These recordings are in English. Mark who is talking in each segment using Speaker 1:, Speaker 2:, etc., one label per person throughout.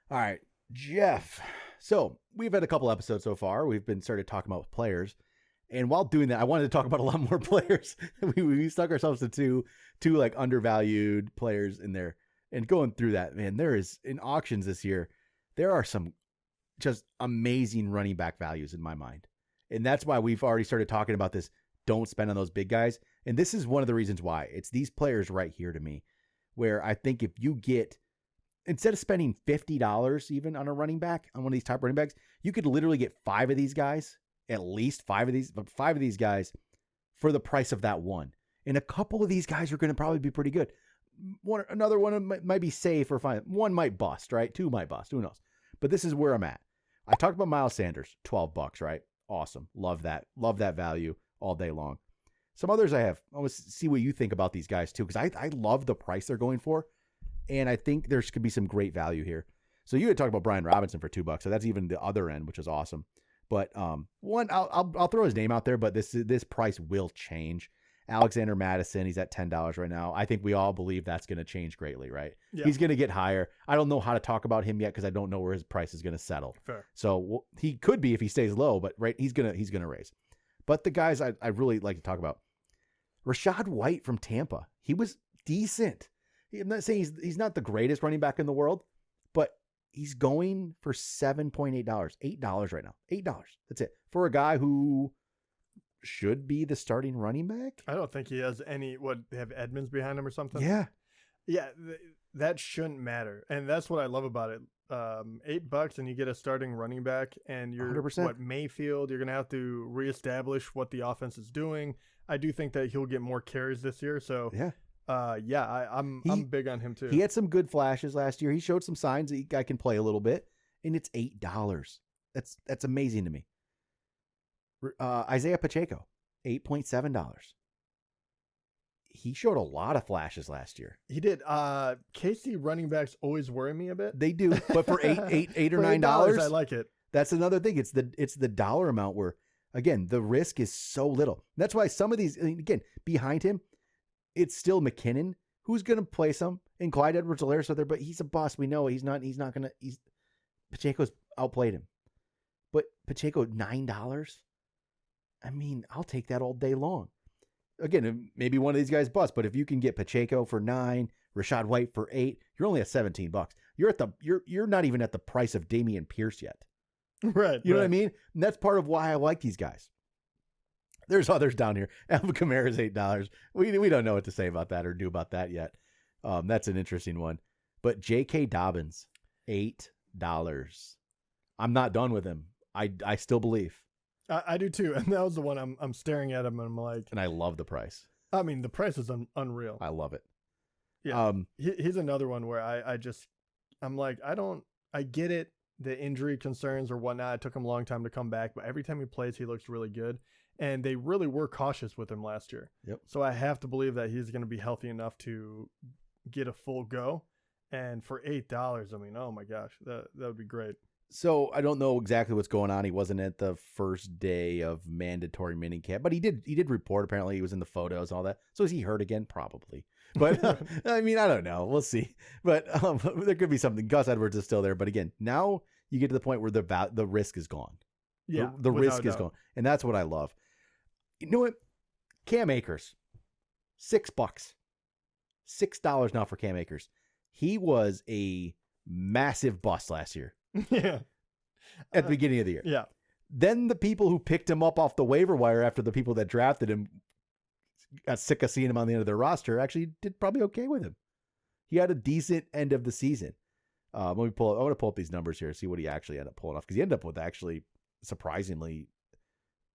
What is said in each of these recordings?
Speaker 1: All right, Jeff. So we've had a couple episodes so far. We've been started talking about players. And while doing that, I wanted to talk about a lot more players. we stuck ourselves to two like undervalued players in there. And going through that, man, there is in auctions this year, there are some just amazing running back values in my mind. And that's why we've already started talking about this. Don't spend on those big guys. And this is one of the reasons why. It's these players right here to me, where I think if you get, instead of spending $50 even on a running back, on one of these top running backs, you could literally get 5 of these guys, at least 5 of these guys for the price of that one. And a couple of these guys are going to probably be pretty good. Another one might be safe or fine. One might bust, right? 2 might bust. Who knows? But this is where I'm at. I talked about Miles Sanders, $12, right? Awesome. Love that. Love that value all day long. Some others I have. I want to see what you think about these guys too, because I love the price they're going for. And I think there could be some great value here. So you had talked about Brian Robinson for $2. So that's even the other end, which is awesome. But one, I'll throw his name out there, but this price will change. Alexander Madison, he's at $10 right now. I think we all believe that's going to change greatly, right? Yeah. He's going to get higher. I don't know how to talk about him yet because I don't know where his price is going to settle.
Speaker 2: Fair.
Speaker 1: So he could be if he stays low, but right, he's gonna raise. But the guys I really like to talk about, Rashad White from Tampa, he was decent. I'm not saying he's not the greatest running back in the world, but he's going for $7.8, $8 right now, $8. That's it for a guy who should be the starting running back.
Speaker 2: I don't think he has any. They have Edmonds behind him or something?
Speaker 1: Yeah.
Speaker 2: That shouldn't matter, and that's what I love about it. $8 and you get a starting running back, and you're
Speaker 1: 100%.
Speaker 2: Mayfield. You're gonna have to reestablish what the offense is doing. I do think that he'll get more carries this year. So
Speaker 1: yeah.
Speaker 2: I'm big on him too.
Speaker 1: He had some good flashes last year. He showed some signs that guy can play a little bit, and it's $8. That's amazing to me. Isaiah Pacheco, $8.7. He showed a lot of flashes last year.
Speaker 2: He did. KC running backs always worry me a bit.
Speaker 1: They do, but for $8 or $9,
Speaker 2: I like it.
Speaker 1: That's another thing. It's the dollar amount where, again, the risk is so little. That's why some of these, again, behind him, it's still McKinnon, who's going to play some, and Clyde Edwards-Helaire out there, but he's a bust. We know he's not going to. Pacheco's outplayed him, but Pacheco $9. I mean, I'll take that all day long. Again, maybe one of these guys bust, but if you can get Pacheco for $9, Rashad White for $8, you're only at $17. You're not even at the price of Dameon Pierce yet.
Speaker 2: Right.
Speaker 1: You know what I mean? And that's part of why I like these guys. There's others down here. Alvin Kamara's $8. We don't know what to say about that or do about that yet. That's an interesting one. But J.K. Dobbins, $8. I'm not done with him. I still believe.
Speaker 2: I do too, and that was the one I'm staring at him, and I'm like,
Speaker 1: and I love the price.
Speaker 2: I mean, the price is unreal.
Speaker 1: I love it.
Speaker 2: Yeah, he's another one where I'm like, I get it, the injury concerns or whatnot. It took him a long time to come back, but every time he plays, he looks really good, and they really were cautious with him last year.
Speaker 1: Yep.
Speaker 2: So I have to believe that he's going to be healthy enough to get a full go, and for $8, I mean, oh my gosh, that would be great.
Speaker 1: So I don't know exactly what's going on. He wasn't at the first day of mandatory minicamp, but he did report. Apparently he was in the photos and all that. So is he hurt again? Probably. But I mean, I don't know. We'll see. But there could be something. Gus Edwards is still there. But again, now you get to the point where the risk is gone.
Speaker 2: Yeah.
Speaker 1: The risk is gone. And that's what I love. You know what? Cam Akers, $6. $6 now for Cam Akers. He was a massive bust last year.
Speaker 2: Yeah.
Speaker 1: At the beginning of the year.
Speaker 2: Yeah.
Speaker 1: Then the people who picked him up off the waiver wire after the people that drafted him got sick of seeing him on the end of their roster actually did probably okay with him. He had a decent end of the season. I want to pull up these numbers here, see what he actually ended up pulling off, because he ended up with actually surprisingly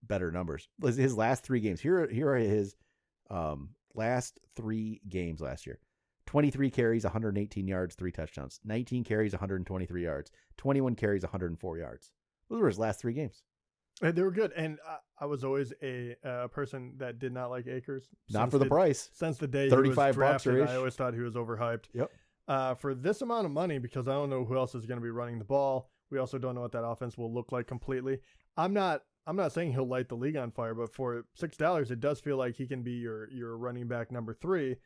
Speaker 1: better numbers. His last 3 games. Here are his last 3 games last year. 23 carries, 118 yards, 3 touchdowns. 19 carries, 123 yards. 21 carries, 104 yards. Those were his last 3 games.
Speaker 2: They were good. And I was always a person that did not like Akers.
Speaker 1: Not for the price.
Speaker 2: Since the day
Speaker 1: $35
Speaker 2: he was drafted,
Speaker 1: or-ish.
Speaker 2: I always thought he was overhyped.
Speaker 1: Yep.
Speaker 2: For this amount of money, because I don't know who else is going to be running the ball. We also don't know what that offense will look like completely. I'm not saying he'll light the league on fire, but for $6, it does feel like he can be your running back number 3.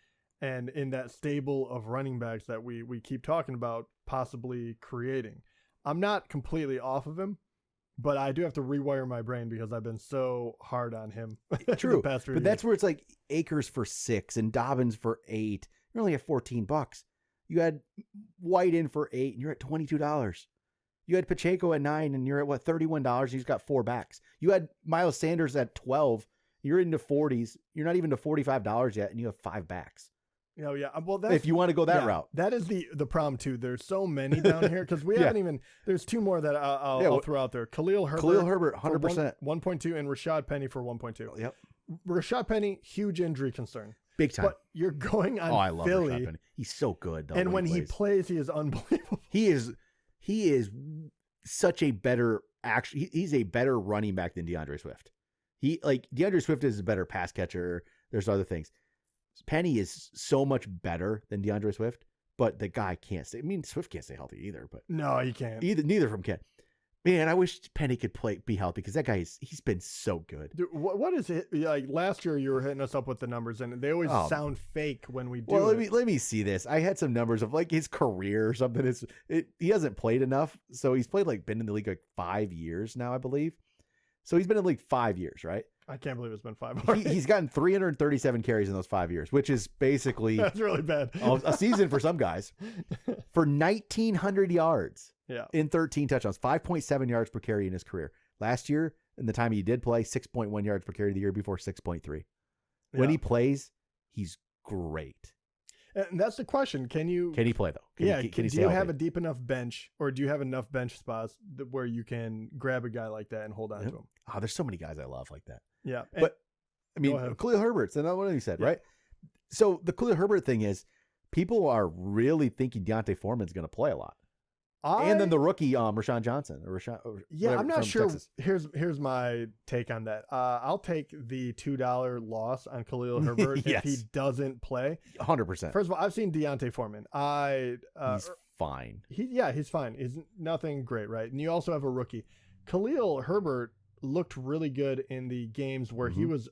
Speaker 2: And in that stable of running backs that we keep talking about, possibly creating. I'm not completely off of him, but I do have to rewire my brain because I've been so hard on him.
Speaker 1: True,
Speaker 2: the past 3
Speaker 1: but
Speaker 2: years.
Speaker 1: that's where it's like Akers for $6 and Dobbins for $8. You're only at $14. You had White in for $8 and you're at $22. You had Pacheco at $9 and you're at what, $31. He's got 4 backs. You had Miles Sanders at $12. You're into 40s. You're not even to $45 yet, and you have 5 backs.
Speaker 2: Oh yeah, well that's,
Speaker 1: if you want to go that route,
Speaker 2: that is the problem too. There's so many down here because we haven't even. There's 2 more that I'll throw out there. Khalil Herbert, 100%, 1.2, and Rashad Penny for 1.2.
Speaker 1: Yep.
Speaker 2: Rashad Penny, huge injury concern,
Speaker 1: big time.
Speaker 2: But you're going on.
Speaker 1: I love
Speaker 2: Philly,
Speaker 1: Rashad Penny. He's so good, though.
Speaker 2: And when he plays, he is unbelievable.
Speaker 1: He is such a better he's a better running back than DeAndre Swift. DeAndre Swift is a better pass catcher. There's other things. Penny is so much better than DeAndre Swift, but the guy can't stay. I mean, Swift can't stay healthy either, but
Speaker 2: no, he can't.
Speaker 1: Neither of them can. Man, I wish Penny could be healthy because that guy he's been so good.
Speaker 2: Dude, what is it? Like last year, you were hitting us up with the numbers, and they always sound fake when we do.
Speaker 1: Well, let me see this. I had some numbers of like his career or something. He hasn't played enough, so he's played been in the league 5 years now, I believe. So he's been in the league 5 years, right?
Speaker 2: I can't believe it's been 5
Speaker 1: He's gotten 337 carries in those 5 years, which is basically
Speaker 2: that's really bad.
Speaker 1: A season for some guys. For 1,900 yards in 13 touchdowns, 5.7 yards per carry in his career. Last year, in the time he did play, 6.1 yards per carry. The year before, 6.3. When he plays, he's great.
Speaker 2: And that's the question. Can he
Speaker 1: play though?
Speaker 2: Do you have a deep enough bench, or do you have enough bench spots where you can grab a guy like that and hold on to him?
Speaker 1: Oh, there's so many guys I love like that.
Speaker 2: Yeah.
Speaker 1: But I mean, Khalil Herbert's another one you said, right? So the Khalil Herbert thing is people are really thinking Deontay Foreman's going to play a lot. And then the rookie, Rashad Johnson.
Speaker 2: I'm not sure. Texas. Here's my take on that. I'll take the $2 loss on Khalil Herbert if he doesn't play.
Speaker 1: 100%.
Speaker 2: First of all, I've seen Deontay Foreman.
Speaker 1: He's fine.
Speaker 2: He's fine. He's nothing great, right? And you also have a rookie. Khalil Herbert looked really good in the games where he was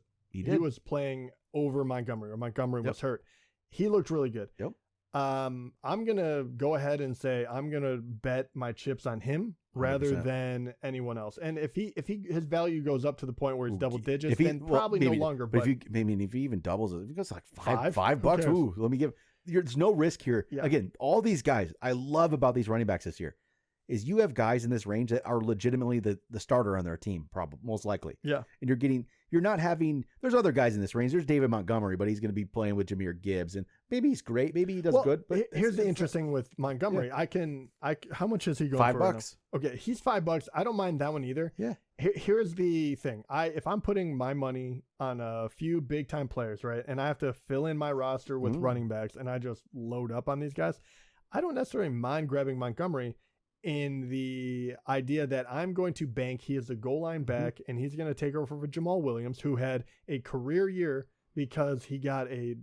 Speaker 2: playing over Montgomery, or Montgomery was hurt. He looked really good.
Speaker 1: Yep.
Speaker 2: I'm gonna go ahead and say I'm gonna bet my chips on him rather
Speaker 1: 100%.
Speaker 2: Than anyone else. And if his value goes up to the point where it's double digits, then probably no longer.
Speaker 1: But if he even doubles it, if he goes $5, ooh, let me give. There's no risk here. Yeah. Again, all these guys I love about these running backs this year is you have guys in this range that are legitimately the starter on their team, probably most likely.
Speaker 2: Yeah.
Speaker 1: And you're not having, there's other guys in this range. There's David Montgomery, but he's going to be playing with Jahmyr Gibbs, and maybe he's great. Maybe he does good. But
Speaker 2: here's the interesting with Montgomery. Yeah. how much is he going for?
Speaker 1: $5.
Speaker 2: Okay. He's $5. I don't mind that one either.
Speaker 1: Yeah.
Speaker 2: Here's the thing. If I'm putting my money on a few big time players, right, and I have to fill in my roster with running backs and I just load up on these guys, I don't necessarily mind grabbing Montgomery in the idea that I'm going to bank he is a goal line back and he's going to take over for Jamal Williams, who had a career year because he got a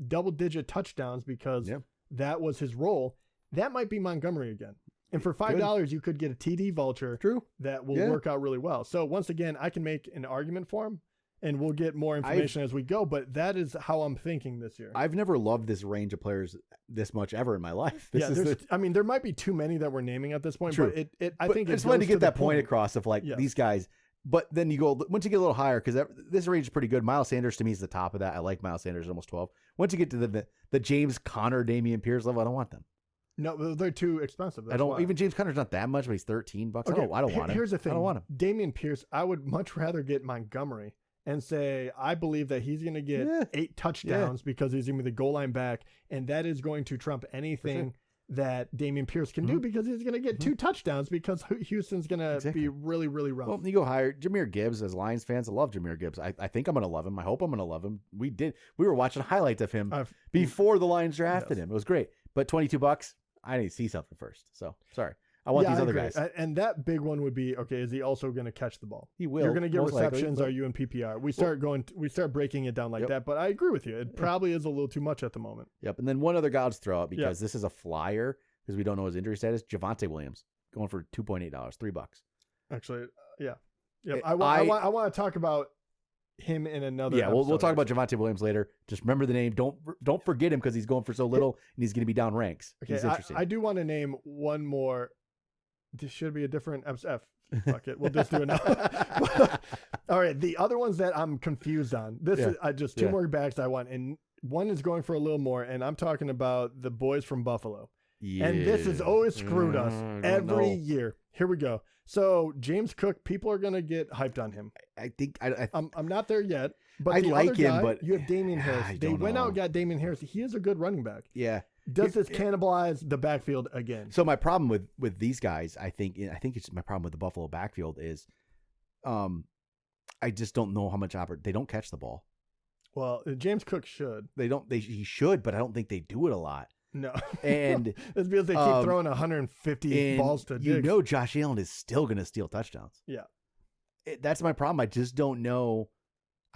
Speaker 2: double digit touchdowns because that was his role. That might be Montgomery again. And for $5, you could get a TD vulture that will work out really well. So once again, I can make an argument for him, and we'll get more information as we go. But that is how I'm thinking this year.
Speaker 1: I've never loved this range of players this much ever in my life.
Speaker 2: There might be too many that we're naming at this point. True. But I think
Speaker 1: I just wanted to get that point across of these guys. But then you go, once you get a little higher, because this range is pretty good. Miles Sanders to me is the top of that. I like Miles Sanders, almost 12. Once you get to the James Conner, Dameon Pierce level, I don't want them.
Speaker 2: No, they're too expensive.
Speaker 1: I don't. Even James Conner's not that much, but he's $13. Okay. I don't want him.
Speaker 2: Here's the thing.
Speaker 1: I don't want him.
Speaker 2: Dameon Pierce, I would much rather get Montgomery and say, I believe that he's going to get 8 touchdowns because he's going to be the goal line back, and that is going to trump anything that Dameon Pierce can do because he's going to get 2 touchdowns because Houston's going to be really, really rough.
Speaker 1: Well, you go higher. Jahmyr Gibbs, as Lions fans, I love Jahmyr Gibbs. I think I'm going to love him. I hope I'm going to love him. We were watching highlights of him before the Lions drafted him. It was great. But $22, I need to see something first. So, sorry. I want these other guys.
Speaker 2: And that big one would be, okay, is he also going to catch the ball?
Speaker 1: He will.
Speaker 2: You're going to get receptions. Are you in PPR? We start breaking it down like that. But I agree with you. It probably is a little too much at the moment.
Speaker 1: Yep. And then one other guy I'll just throw out because this is a flyer because we don't know his injury status. Javonte Williams going for $2.8, $3.
Speaker 2: Actually, yeah. I want to talk about him in another.
Speaker 1: Yeah, we'll talk about Javonte Williams later. Just remember the name. Don't forget him because he's going for so little and he's going to be down ranks.
Speaker 2: Okay,
Speaker 1: he's interesting.
Speaker 2: I do want to name one more. This should be a different F. Fuck it. We'll just do it now. All right. The other ones that I'm confused on. This is just two more backs I want. And one is going for a little more. And I'm talking about the boys from Buffalo. Yeah. And this has always screwed us every year. Here we go. So James Cook, people are going to get hyped on him.
Speaker 1: I think
Speaker 2: I'm not there yet. But
Speaker 1: I like him, but
Speaker 2: you have Damian Harris. They went out and got Damian Harris. He is a good running back.
Speaker 1: Yeah.
Speaker 2: Does this cannibalize the backfield again?
Speaker 1: So my problem with these guys, I think it's my problem with the Buffalo backfield is, I just don't know how much they don't catch the ball.
Speaker 2: Well, James Cook should.
Speaker 1: He should, but I don't think they do it a lot.
Speaker 2: No.
Speaker 1: And
Speaker 2: it's because they keep throwing 150 balls to Diggs.
Speaker 1: Josh Allen is still going to steal touchdowns.
Speaker 2: Yeah.
Speaker 1: That's my problem. I just don't know.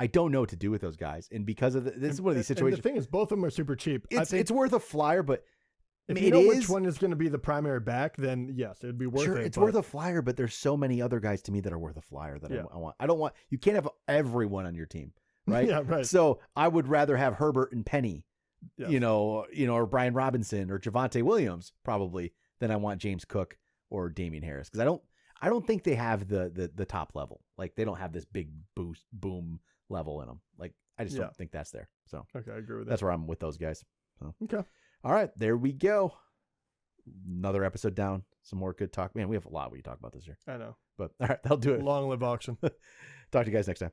Speaker 1: I don't know what to do with those guys. And because of this is one of these situations.
Speaker 2: And the thing is, both of them are super cheap.
Speaker 1: It's worth a flyer, but
Speaker 2: if you know which one is going to be the primary back, then yes, it would be worth it.
Speaker 1: It's worth a flyer, but there's so many other guys to me that are worth a flyer that I want. I don't want, you can't have everyone on your team, right?
Speaker 2: Yeah, right.
Speaker 1: So I would rather have Herbert and Penny, or Brian Robinson or Javonte Williams probably than I want James Cook or Damian Harris. Because I don't think they have the top level. Like they don't have this big boom level in them. Like I just don't think that's there. So
Speaker 2: okay, I agree with that.
Speaker 1: That's where I'm with those guys. So.
Speaker 2: Okay. All
Speaker 1: right, there we go. Another episode down. Some more good talk. Man, we have a lot we talk about this year.
Speaker 2: I know.
Speaker 1: But all right, that'll do it.
Speaker 2: Long live auction.
Speaker 1: Talk to you guys next time.